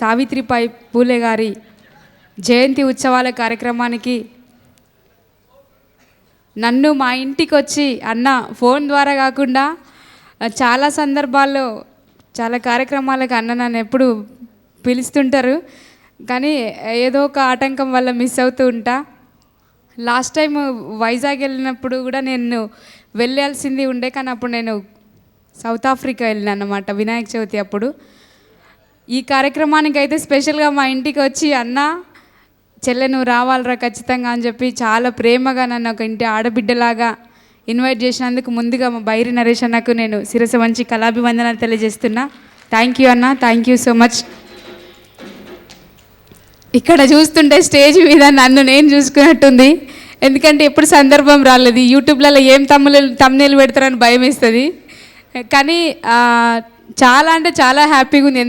సావిత్రిబాయి పూలే గారి జయంతి ఉత్సవాల కార్యక్రమానికి నన్ను మా ఇంటికి వచ్చి అన్న ఫోన్ ద్వారా కాకుండా చాలా సందర్భాల్లో చాలా కార్యక్రమాలకు అన్న నన్ను ఎప్పుడు పిలుస్తుంటారు, కానీ ఏదో ఒక ఆటంకం వల్ల మిస్ అవుతూ ఉంటా. లాస్ట్ టైం వైజాగ్ వెళ్ళినప్పుడు కూడా నేను వెళ్ళాల్సింది ఉండే, కానీ అప్పుడు నేను సౌత్ ఆఫ్రికా వెళ్ళినా అన్నమాట వినాయక చవితి అప్పుడు. ఈ కార్యక్రమానికి అయితే స్పెషల్గా మా ఇంటికి వచ్చి అన్న చెల్లె నువ్వు రావాలరా ఖచ్చితంగా అని చెప్పి చాలా ప్రేమగా నన్ను ఒక ఇంటి ఆడబిడ్డలాగా ఇన్వైట్ చేసినందుకు ముందుగా మా బైరి నరేష్ అన్నకు నేను శిరస వంచి కళాభివందనాలు తెలియజేస్తున్నా. థ్యాంక్ యూ అన్న, థ్యాంక్ యూ సో మచ్. ఇక్కడ చూస్తుంటే స్టేజ్ మీద నన్ను నేను చూసుకున్నట్టుంది, ఎందుకంటే ఎప్పుడు సందర్భం రాలేదు. యూట్యూబ్లలో ఏం తమ్ముళ్ళు పెడతారని భయం వేస్తుంది, కానీ చాలా అంటే చాలా హ్యాపీగా ఉంది.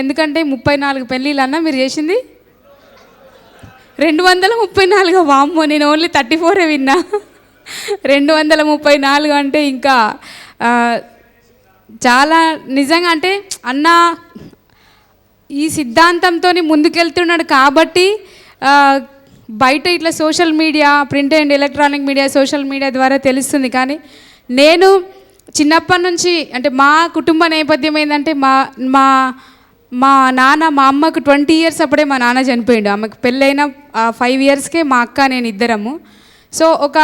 ఎందుకంటే 34 పెళ్ళిళ్ళు అన్న మీరు చేసింది 234. వామ్మో, నేను ఓన్లీ 34 విన్నా. 234 అంటే ఇంకా చాలా నిజంగా అంటే అన్న ఈ సిద్ధాంతంతో ముందుకెళ్తున్నాడు కాబట్టి బయట ఇట్లా social media, print and electronic media, social media ద్వారా తెలుస్తుంది. కానీ నేను చిన్నప్పటి నుంచి అంటే మా కుటుంబ నేపథ్యం ఏంటంటే మా నాన్న మా అమ్మకు 20 years అప్పుడే మా నాన్న చనిపోయిండు. ఆమెకు పెళ్ళైన 5 yearsకే మా అక్క నేను ఇద్దరము. సో ఒక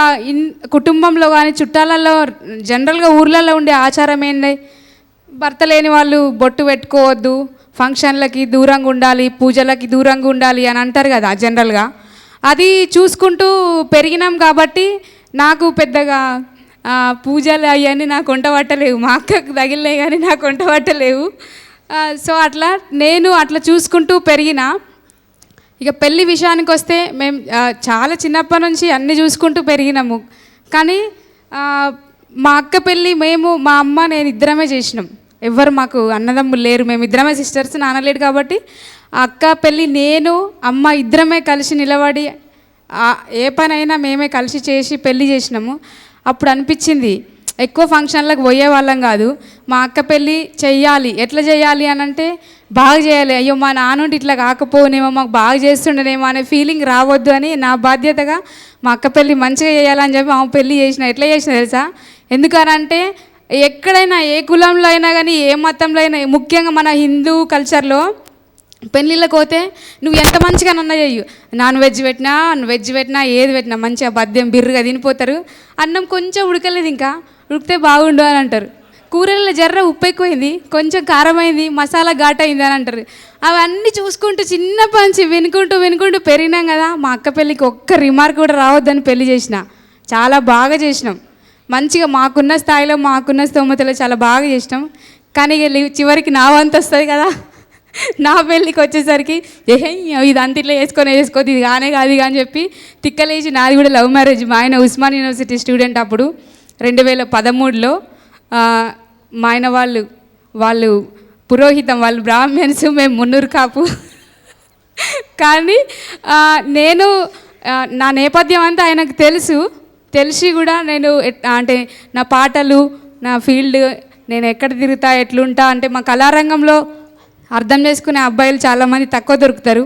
కుటుంబంలో కానీ చుట్టాలలో జనరల్గా ఊర్లలో ఉండే ఆచారం ఏంటి, భర్త లేని వాళ్ళు బొట్టు పెట్టుకోవద్దు, ఫంక్షన్లకి దూరంగా ఉండాలి, పూజలకి దూరంగా ఉండాలి అని అంటారు కదా జనరల్గా. అది చూసుకుంటూ పెరిగినాం కాబట్టి నాకు పెద్దగా పూజలు అవన్నీ నాకు వంట పట్టలేవు, మా అక్కకు తగిలినాయి కానీ నాకు వంట పట్టలేవు. సో నేను అట్లా చూసుకుంటూ పెరిగిన. ఇక పెళ్ళి విషయానికి వస్తే మేము చాలా చిన్నప్పటి నుంచి అన్నీ చూసుకుంటూ పెరిగినాము. కానీ మా అక్క పెళ్ళి మా అమ్మ నేను ఇద్దరమే చేసినాం. ఎవ్వరు మాకు అన్నదమ్ములు లేరు, మేము ఇద్దరమే సిస్టర్స్, నాన్న లేడు కాబట్టి ఆ అక్క పెళ్ళి నేను అమ్మ ఇద్దరమే కలిసి నిలబడి ఏ పనైనా మేమే కలిసి చేసి పెళ్ళి చేసినాము. అప్పుడు అనిపించింది ఎక్కువ ఫంక్షన్లకు పోయే వాళ్ళం కాదు, మా అక్క పెళ్ళి చెయ్యాలి. ఎట్లా చేయాలి అని అంటే బాగా చేయాలి, అయ్యో మా నాన్నుండి ఇట్లా కాకపోనేమో, మాకు బాగా చేస్తుండేనేమో అనే ఫీలింగ్ రావద్దు అని నా బాధ్యతగా మా అక్క పెళ్ళి మంచిగా చేయాలని చెప్పి ఆమె పెళ్ళి చేసిన. ఎట్లా చేసిన తెలుసా? ఎందుకనంటే ఎక్కడైనా ఏ కులంలో అయినా కానీ ఏ మతంలో అయినా, ముఖ్యంగా మన హిందూ కల్చర్లో పెళ్ళిళ్ళకి పోతే నువ్వు ఎంత మంచిగా నన్న చెయ్యు, వెజ్ పెట్టినా ఏది పెట్టినా మంచిగా బద్యం బిర్రుగా తినిపోతారు. అన్నం కొంచెం ఉడకలేదు, ఇంకా ఉడికితే బాగుండు అని అంటారు. కూరల్లో జర్ర ఉప్పు ఎక్కువైంది, కొంచెం కారమైంది, మసాలా ఘాట్ అయింది అని అంటారు. అవన్నీ చూసుకుంటూ చిన్నప్పటి నుంచి వినుకుంటూ పెరిగినాం కదా. మా అక్క పెళ్ళికి ఒక్క రిమార్క్ కూడా రావద్దని పెళ్ళి చేసిన. చాలా బాగా చేసినాం, మంచిగా మాకున్న స్థాయిలో మాకున్న స్తోమతలో చాలా బాగా చేసినాం. కానీ చివరికి నా వంతు వస్తుంది కదా, నా పెళ్ళికి వచ్చేసరికి ఇది అంత ఇట్లా వేసుకోదు, ఇది కానే కాదు అని చెప్పి తిక్కలేసి నాది కూడా లవ్ మ్యారేజ్. మా ఆయన ఉస్మాన్ యూనివర్సిటీ స్టూడెంట్ అప్పుడు 2013లో. మా ఆయన వాళ్ళు పురోహితం, వాళ్ళు బ్రాహ్మణ్స్, మేము మున్నూరు కాపు. కానీ నేను నా నేపథ్యం అంతా ఆయనకు తెలిసి కూడా నేను అంటే నా పాటలు, నా ఫీల్డ్, నేను ఎక్కడ తిరుగుతా ఎట్లుంటా అంటే మా కళారంగంలో అర్థం చేసుకునే అబ్బాయిలు చాలామంది తక్కువ దొరుకుతారు.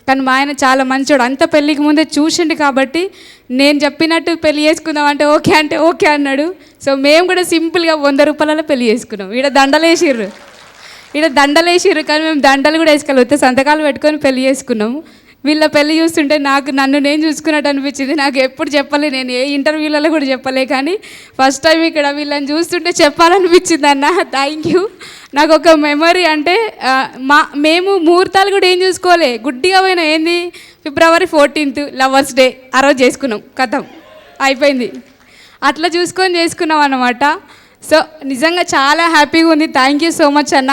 కానీ మా ఆయన చాలా మంచోడు, అంత పెళ్ళికి ముందే చూసిండు కాబట్టి నేను చెప్పినట్టు పెళ్ళి చేసుకుందాం అంటే ఓకే అన్నాడు. సో మేము కూడా సింపుల్గా 100 రూపాయలలో పెళ్ళి చేసుకున్నాం. ఈడ దండలేసిర్రు కానీ మేము దండలు కూడా వేసుకోవాలి, సంతకాలు పెట్టుకొని పెళ్ళి చేసుకున్నాము. వీళ్ళ పెళ్ళి చూస్తుంటే నన్ను నేను చూసుకున్నట్టు అనిపించింది. నాకు ఎప్పుడు చెప్పలే, నేను ఏ ఇంటర్వ్యూలలో కూడా చెప్పలే, కానీ ఫస్ట్ టైం ఇక్కడ వీళ్ళని చూస్తుంటే చెప్పాలనిపించింది అన్న. Thank you. నాకు ఒక మెమరీ అంటే మేము ముహూర్తాలు కూడా ఏం చూసుకోలే, గుడ్డిగా పోయినా. ఏంది February 14th లవర్స్ డే, ఆ రోజు చేసుకున్నాం, కథం అయిపోయింది. అట్లా చూసుకొని చేసుకున్నాం అన్నమాట. సో నిజంగా చాలా హ్యాపీగా ఉంది. థ్యాంక్ యూ సో మచ్ అన్న.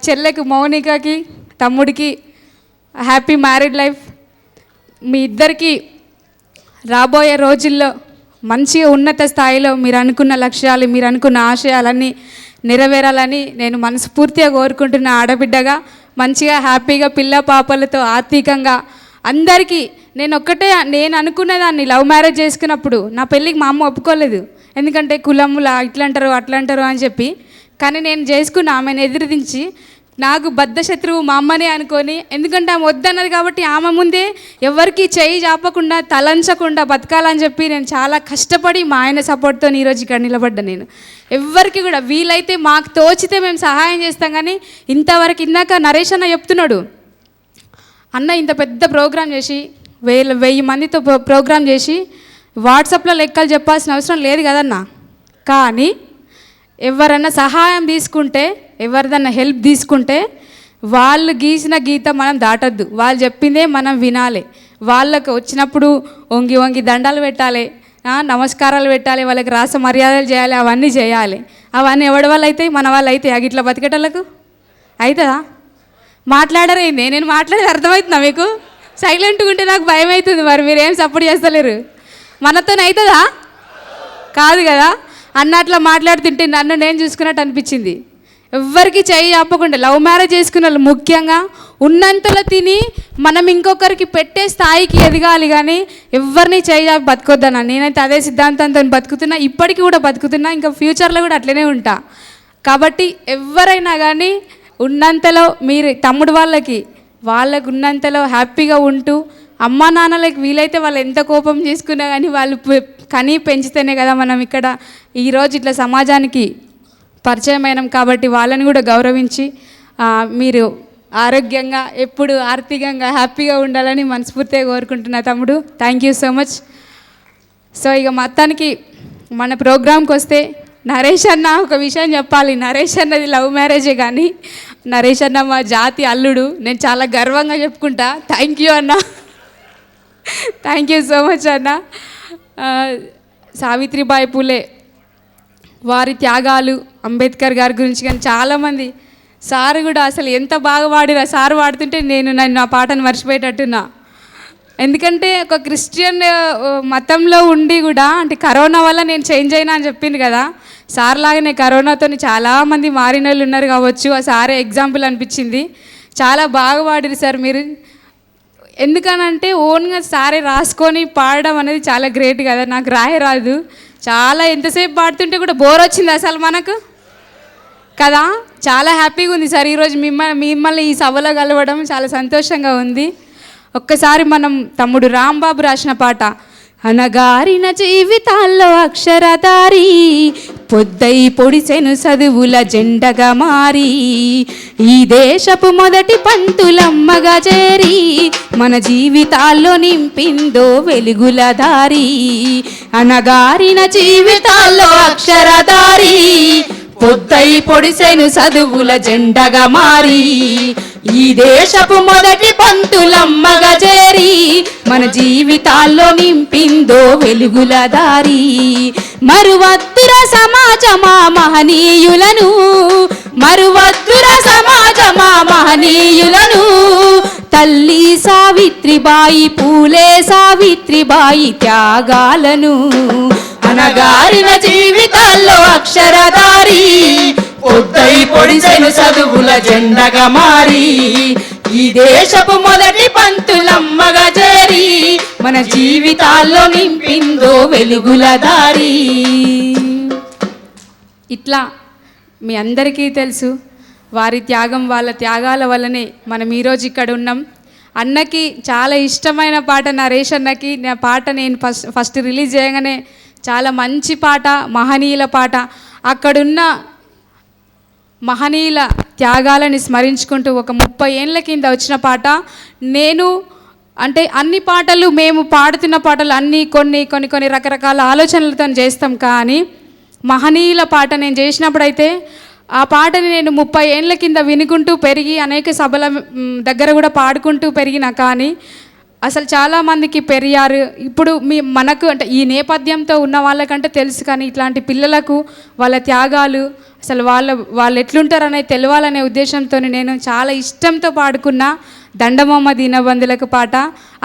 చెల్లెకి మౌనికకి, తమ్ముడికి హ్యాపీ మ్యారీడ్ లైఫ్. మీ ఇద్దరికి రాబోయే రోజుల్లో మంచిగా ఉన్నత స్థాయిలో మీరు అనుకున్న లక్ష్యాలు, మీరు అనుకున్న ఆశయాలన్నీ నెరవేరాలని నేను మనస్ఫూర్తిగా కోరుకుంటున్న. ఆడబిడ్డగా మంచిగా హ్యాపీగా పిల్ల పాపలతో ఆర్థికంగా అందరికీ నేను అనుకునేదాన్ని. లవ్ మ్యారేజ్ చేసుకున్నప్పుడు నా పెళ్ళికి మా అమ్మ ఒప్పుకోలేదు, ఎందుకంటే కులములా ఇట్లంటారు అట్లంటారు అని చెప్పి. కానీ నేను చేసుకున్న ఆమెను ఎదిరించి నాకు బద్ధ శత్రువు మా అమ్మనే అనుకొని, ఎందుకంటే ఆమె వద్దన్నది కాబట్టి ఆమె ముందే ఎవరికి చేయి చాపకుండా తలంచకుండా బతకాలని చెప్పి నేను చాలా కష్టపడి మా ఆయన సపోర్ట్తో ఈరోజు ఇక్కడ నిలబడ్డా. నేను ఎవరికి కూడా వీలైతే మాకు తోచితే మేము సహాయం చేస్తాం, కానీ ఇంతవరకు ఇందాక నరేష్ అన్న చెప్తున్నాడు, అన్న ఇంత పెద్ద ప్రోగ్రాం చేసి 1000 మందితో ప్రోగ్రాం చేసి వాట్సాప్లో లెక్కలు చెప్పాల్సిన అవసరం లేదు కదన్నా. కానీ ఎవరన్నా సహాయం తీసుకుంటే, ఎవరిదన్నా హెల్ప్ తీసుకుంటే వాళ్ళు గీసిన గీత మనం దాటద్దు, వాళ్ళు చెప్పిందే మనం వినాలి. వాళ్ళకు వచ్చినప్పుడు వంగి వంగి దండాలు పెట్టాలి, నమస్కారాలు పెట్టాలి, వాళ్ళకి రాస మర్యాదలు చేయాలి, అవన్నీ చేయాలి. అవన్నీ ఎవడి వాళ్ళు అయితే మన వాళ్ళు అయితే ఇట్లా బతికేటోళ్ళకు అవుతుందా? మాట్లాడరేంది? నేను మాట్లాడేది అర్థమవుతుందా మీకు? సైలెంట్గా ఉంటే నాకు భయం అవుతుంది. మరి మీరు ఏం సపోర్ట్ చేస్తలేరు. మనతోనే అవుతుందా? కాదు కదా. అన్నట్లా మాట్లాడుతుంటే నన్ను నేను చూసుకున్నట్టు అనిపించింది. ఎవ్వరికి చేయి చెప్పకుండా లవ్ మ్యారేజ్ చేసుకున్న వాళ్ళు ముఖ్యంగా ఉన్నంతలో తిని మనం ఇంకొకరికి పెట్టే స్థాయికి ఎదగాలి, కానీ ఎవరిని చేయి చాపి బతకొద్దన్నా. నేనైతే అదే సిద్ధాంతంతో బతుకుతున్నా, ఇప్పటికీ కూడా బతుకుతున్నా, ఇంకా ఫ్యూచర్లో కూడా అట్లనే ఉంటా. కాబట్టి ఎవరైనా కానీ ఉన్నంతలో మీరు తమ్ముడు వాళ్ళకి ఉన్నంతలో హ్యాపీగా ఉంటూ, అమ్మా నాన్నలకి వీలైతే వాళ్ళు ఎంత కోపం చేసుకున్నా కానీ వాళ్ళు కనీ పెంచితేనే కదా మనం ఇక్కడ ఈరోజు ఇట్లా సమాజానికి పరిచయం అయినాం. కాబట్టి వాళ్ళని కూడా గౌరవించి మీరు ఆరోగ్యంగా ఎప్పుడు ఆర్థికంగా హ్యాపీగా ఉండాలని మనస్ఫూర్తిగా కోరుకుంటున్నా తమ్ముడు. Thank you so much. So ఇక మొత్తానికి మన ప్రోగ్రాంకి వస్తే, నరేష్ అన్న ఒక విషయం చెప్పాలి. నరేష్ అన్నది లవ్ మ్యారేజే, కానీ నరేష్ అన్న మా జాతి అల్లుడు. నేను చాలా గర్వంగా చెప్పుకుంటా. థ్యాంక్ యూ అన్న, థ్యాంక్ యూ సో మచ్ అన్న. సావిత్రిబాయి పూలే వారి త్యాగాలు, అంబేద్కర్ గారి గురించి కానీ చాలామంది, సార్ కూడా అసలు ఎంత బాగా వాడిరా. సార్ వాడుతుంటే నన్ను ఆ పాటను మర్చిపోయేటట్టున్నా. ఎందుకంటే ఒక క్రిస్టియన్ మతంలో ఉండి కూడా, అంటే కరోనా వల్ల నేను చేంజ్ అయినా అని చెప్పింది కదా. సార్ లాగానే కరోనాతో చాలామంది మారిన వాళ్ళు ఉన్నారు కావచ్చు. ఆ సారే ఎగ్జాంపుల్ అనిపించింది. చాలా బాగా వాడిరు సార్ మీరు. ఎందుకనంటే ఓన్గా సారే రాసుకొని పాడడం అనేది చాలా గ్రేట్ కదా. నాకు రాయరాదు. చాలా ఎంతసేపు పాడుతుంటే కూడా బోర్ వచ్చింది అసలు మనకు కదా. చాలా హ్యాపీగా ఉంది సార్ ఈరోజు మిమ్మల్ని ఈ సభలో కలవడం చాలా సంతోషంగా ఉంది. ఒక్కసారి మనం తమ్ముడు రాంబాబు రాసిన పాట, అనగారిన జీవితాల్లో అక్షరధారి పొద్దై పొడిసెను చదువుల జెండగా మారి, ఈ దేశపు మొదటి పంతులమ్మగా చేరి మన జీవితాల్లో నింపిందో వెలుగుల దారి. అనగారిన జీవితాల్లో అక్షరధారి పొద్దై పొడిసెను చదువుల జెండగా మారి, ఈ దేశపు మొదటి పంతులమ్మగా చేరి మన జీవితాల్లో నింపిందో వెలుగుల దారి. మరువద్దుర సమాజమా మహనీయులను, మరువద్దుర సమాజమా మహనీయులను, తల్లి సావిత్రిబాయి పూలే సావిత్రిబాయి త్యాగాలను. అనగారిన జీవితాల్లో అక్షరధారి పొద్దై పొడిసెను చదువుల జెండగా మారి, ఈ దేశపు మొదటి పంతులమ్మగా చేరి మన జీవితాల్లో నింపిందో వెలుగుల దారి. ఇట్లా మీ అందరికీ తెలుసు, వారి త్యాగం, వాళ్ళ త్యాగాల వల్లనే మనం ఈరోజు ఇక్కడ ఉన్నాం. అన్నకి చాలా ఇష్టమైన పాట నరేష్ అన్నకి. నా పాట నేను ఫస్ట్ రిలీజ్ చేయగానే చాలా మంచి పాట, మహనీయుల పాట. అక్కడున్న మహనీయుల త్యాగాలని స్మరించుకుంటూ ఒక 30 ఏళ్ళ కింద వచ్చిన పాట. నేను అంటే అన్ని పాటలు మేము పాడుతున్న పాటలు అన్నీ కొన్ని రకరకాల ఆలోచనలతో చేస్తాం, కానీ మహనీయుల పాట నేను చేసినప్పుడైతే ఆ పాటని నేను 30 ఏళ్ళ కింద వినుకుంటూ పెరిగి అనేక సభల దగ్గర కూడా పాడుకుంటూ పెరిగిన, కానీ అసలు చాలామందికి పెరియారు ఇప్పుడు మనకు అంటే ఈ నేపథ్యంతో ఉన్న వాళ్ళకంటే తెలుసు, కానీ ఇట్లాంటి పిల్లలకు వాళ్ళ త్యాగాలు అసలు వాళ్ళు ఎట్లుంటారనేది తెలవాలనే ఉద్దేశంతో నేను చాలా ఇష్టంతో పాడుకున్న దండమమ్మ దీనబంధులకు పాట.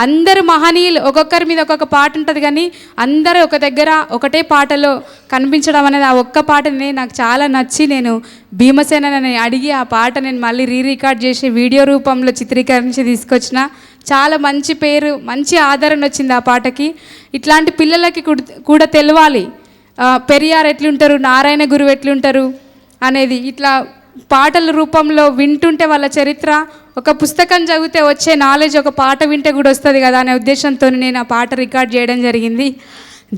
అందరు మహనీయులు ఒక్కొక్కరి మీద ఒక్కొక్క పాట ఉంటుంది, కానీ అందరూ ఒక దగ్గర ఒకటే పాటలో కనిపించడం అనేది ఆ ఒక్క పాటని నాకు చాలా నచ్చి నేను భీమసేనని అడిగి ఆ పాట నేను మళ్ళీ రికార్డ్ చేసి వీడియో రూపంలో చిత్రీకరించి తీసుకొచ్చిన. చాలా మంచి పేరు, మంచి ఆదరణ వచ్చింది ఆ పాటకి. ఇట్లాంటి పిల్లలకి కూడా తెలవాలి పెరియార్ ఎట్లుంటారు, నారాయణ గురువు ఎట్లుంటారు అనేది. ఇట్లా పాటల రూపంలో వింటుంటే వాళ్ళ చరిత్ర, ఒక పుస్తకం చదివితే వచ్చే నాలెడ్జ్ ఒక పాట వింటే కూడా వస్తుంది కదా అనే ఉద్దేశంతో నేను ఆ పాట రికార్డ్ చేయడం జరిగింది.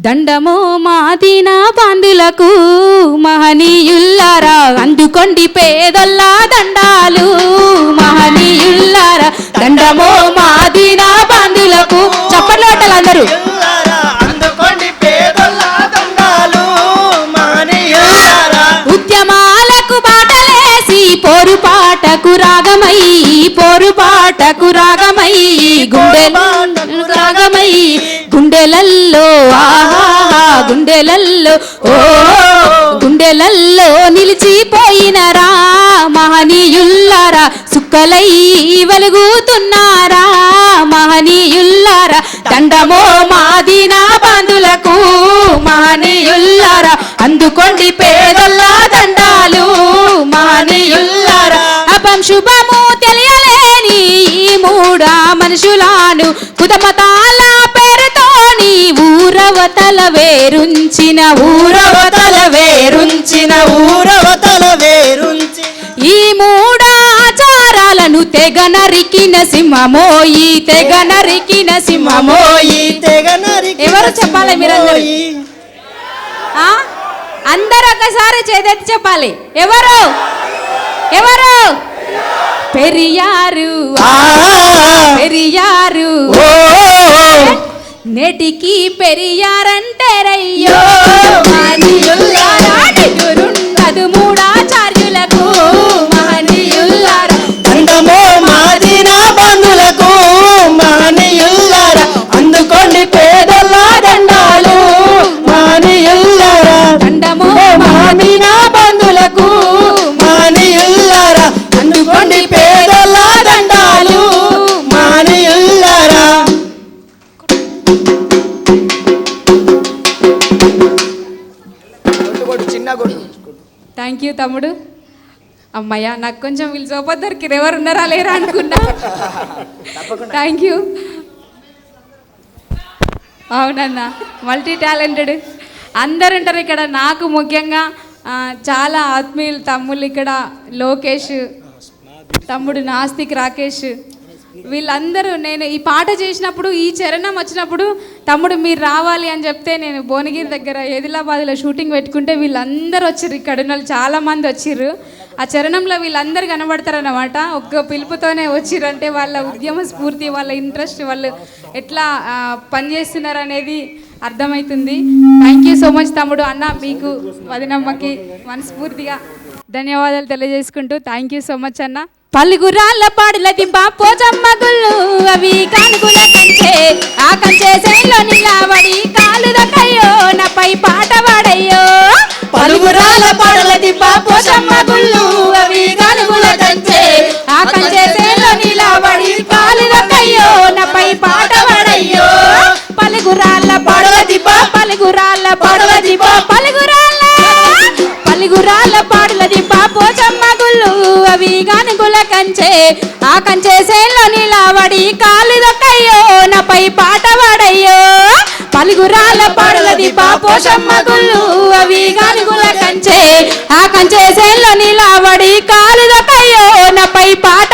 దండమో మాదిన బంధులకు మహనీయుల్లారా, అందుకొండి పేదొల్లా దండాలు మహనీయుల్లారా. దండమో మాదిన బంధులకు, చప్పట్లు కొట్టాలి అందరూ. ఉద్యమాలకు బాటలేసి పోరుపాటకు రాగమై, పోరుపాటకు రాగమై, రాగమై గుండెలల్లో ఆహా గుండెలల్లో ఓ గుండెలల్లో నిలిచిపోయినరా మహనీయుల్లారా, సుక్కలై వెలుగుతున్నారా మహనీయుల్లారా. దండమో మాదిన బంధులకు మహనీయుల్లారా, అందుకోండి పేదొల్లా దండాలు మహనీయుల్లారా. అపం శుభము తెలియలేని మూడా మనుషులాను కుతమతాల పేరుతోని ఊరవతల వేరుంచిన, ఊరవతల వేరుంచిన, ఊరవతల వేరుంచిన ఈ మూడాచారాలను తెగ నరికిన సింహమోయి, తెగ నరికిన సింహమోయి, తెగ నరికిన. ఎవరు చెప్పాలి మీరందరూ? అందరూ ఒకసారి చేదెత్తి చెప్పాలి. ఎవరు ఎవరు? పెరియారు, పెరియారు. నేటికి పెరియారంటే రయ్యో మహనీయుల్లారా, మూడాచార్యులకు మహనీయుల్లారా. దండమో మాదిన బంధులకు మహనీయుల్లారా, అందుకోండి పేదొల్లా దండాలు మహనీయుల్లారా. దండమో మాదిన బంధులకు మహనీయుల్లారా, అందుకోండి పేదొల్లా దండాలు మహనీయుల్లారా. థ్యాంక్ యూ తమ్ముడు. అమ్మయ్య, నాకు కొంచెం వీళ్ళు సోపత్ దొరికిరు, ఎవరు ఉన్నారా లేరా అనుకున్నా. Thank you. అవునన్నా, మల్టీ టాలెంటెడ్ అందరు ఉంటారు ఇక్కడ. నాకు ముఖ్యంగా చాలా ఆత్మీయులు తమ్ముళ్ళు ఇక్కడ, లోకేష్ తమ్ముడు, నాస్తిక్, రాకేష్, వీళ్ళందరూ. నేను ఈ పాట చేసినప్పుడు, ఈ చరణం వచ్చినప్పుడు తమ్ముడు మీరు రావాలి అని చెప్తే, నేను భువనగిరి దగ్గర ఆదిలాబాద్లో షూటింగ్ పెట్టుకుంటే వీళ్ళందరూ వచ్చిర్రు, ఇక్కడ ఉన్న వాళ్ళు చాలామంది వచ్చిర్రు. ఆ చరణంలో వీళ్ళందరూ కనబడతారన్నమాట. ఒక్క పిలుపుతోనే వచ్చిర్రంటే వాళ్ళ ఉద్యమ స్ఫూర్తి, వాళ్ళ ఇంట్రెస్ట్, వాళ్ళు ఎట్లా పనిచేస్తున్నారు అనేది అర్థమవుతుంది. థ్యాంక్ యూ సో మచ్ తమ్ముడు. అన్న మీకు వదినమ్మకి మనస్ఫూర్తిగా ధన్యవాదాలు తెలియజేసుకుంటూ థ్యాంక్ యూ సో మచ్ అన్న. పలుగురాళ్ళ పాడుల దింప పోచమ్మ గుళ్ళు అవి కానుగుల కంచే, ఆ కంచే శైలో నిలబడి కాలు దక్కయ్యో నాపై పాట పాడయ్యో. పలుగురాళ్ళ పాడుల దింప పోచమ్మ గుళ్ళు అవి కానుగుల కంచే, ఆ కంచే శైలో నిలబడి కాలు దక్కయ్యో నాపై పాట పాడయ్యో. పలుగురాళ్ళ పాడుల దింప, పలుగురాళ్ళ పాడుల దింప, పలుగురాళ్ళ పలుగురాళ్ళ పాడుల దింప పోచమ్మ గుళ్ళు అవి గానుగుల కంచే, ఆ కంచే సేన్లో నిలబడి కాలు దక్కయ్యో నాపై పాట పాడయ్యో. పలుగురాళ్ళ పాడుల దింప పోచమ్మ గుళ్ళు అవి గానుగుల కంచే, ఆ కంచే సేన్లో నిలబడి కాలు దక్కయ్యో నాపై పాట